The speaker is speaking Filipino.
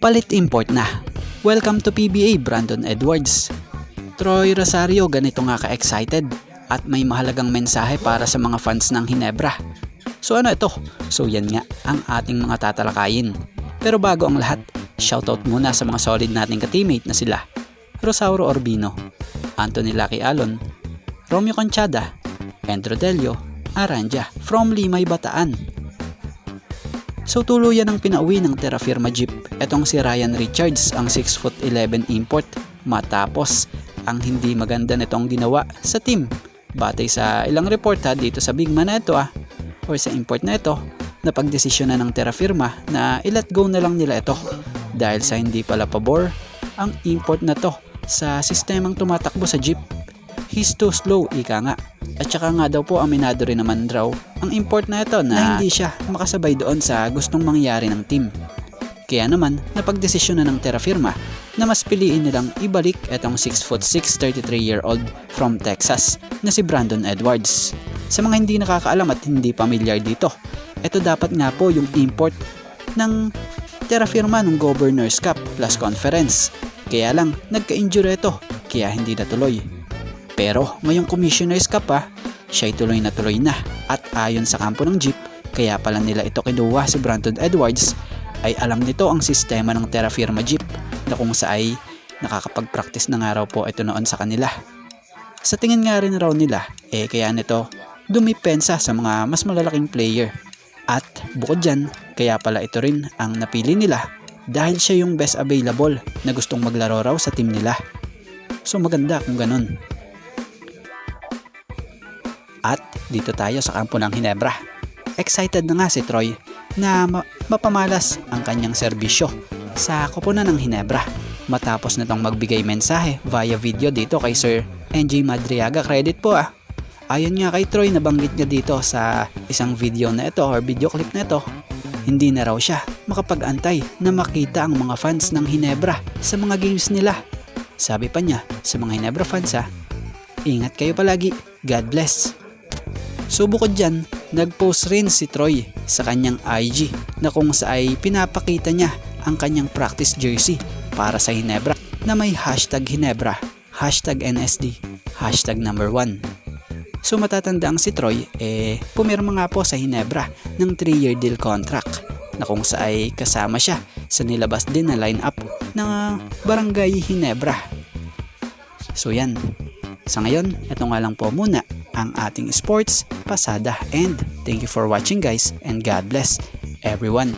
Palit import na. Welcome to PBA, Brandon Edwards. Troy Rosario ganito nga ka-excited at may mahalagang mensahe para sa mga fans ng Ginebra. So ano ito? So yan nga ang ating mga tatalakayin. Pero bago ang lahat, shoutout muna sa mga solid nating ka-teammate na sila Rosauro Orbino, Anthony Lucky Alon, Romeo Conchada, Andrew Delio, Aranja from Limay, Bataan. So tuluyan ang pinauwi ng Terra Firma Jeep etong si Ryan Richards, ang 6'11" import, matapos ang hindi maganda nitong ginawa sa team. Batay sa ilang report dito sa big man na ito or sa import na ito, na pagdesisyon na ng Terra Firma na i-let go na lang nila ito dahil sa hindi pala pabor ang import na to sa sistemang tumatakbo sa Jeep. He's too slow, ika nga. At saka nga daw po aminado rin naman raw ang import na ito na hindi siya makasabay doon sa gustong mangyari ng team. Kaya naman napagdesisyon na ng Terra Firma na mas piliin nilang ibalik itong 6'6", 33-year-old from Texas na si Brandon Edwards. Sa mga hindi nakakaalam at hindi pamilyar dito, ito dapat nga po yung import ng Terra Firma ng Governor's Cup plus Conference. Kaya lang nagka-injury ito kaya hindi natuloy. Pero ngayong Commissioner's Cup siya'y tuloy na at ayon sa kampo ng Jeep, kaya pala nila ito kinuha si Brandon Edwards ay alam nito ang sistema ng Terra Firma Jeep na kung sa ay nakakapag-practice na nga raw po ito noon sa kanila. Sa tingin nga rin raw nila kaya nito dumipensa sa mga mas malalaking player. At bukod dyan, kaya pala ito rin ang napili nila dahil siya yung best available na gustong maglaro raw sa team nila. So maganda kung ganun. At dito tayo sa kampo ng Ginebra. Excited na nga si Troy na mapamalas ang kanyang serbisyo sa koponan ng Ginebra matapos nitong magbigay mensahe via video dito kay Sir NJ Madriaga. Credit po Ayon nga kay Troy, nabanggit niya dito sa isang video na ito or video clip na ito, hindi na raw siya makapag-antay na makita ang mga fans ng Ginebra sa mga games nila. Sabi pa niya sa mga Ginebra fans ingat kayo palagi, God bless. So bukod dyan, nag-post rin si Troy sa kanyang IG na kung saay pinapakita niya ang kanyang practice jersey para sa Ginebra na may hashtag Ginebra, hashtag NSD, hashtag #1. So matatandang si Troy pumirma nga po sa Ginebra ng 3-year deal contract na kung saay kasama siya sa nilabas din na lineup ng Barangay Ginebra. So yan. Sa ngayon, ito nga lang po muna ang ating sports pasada and thank you for watching guys and God bless everyone.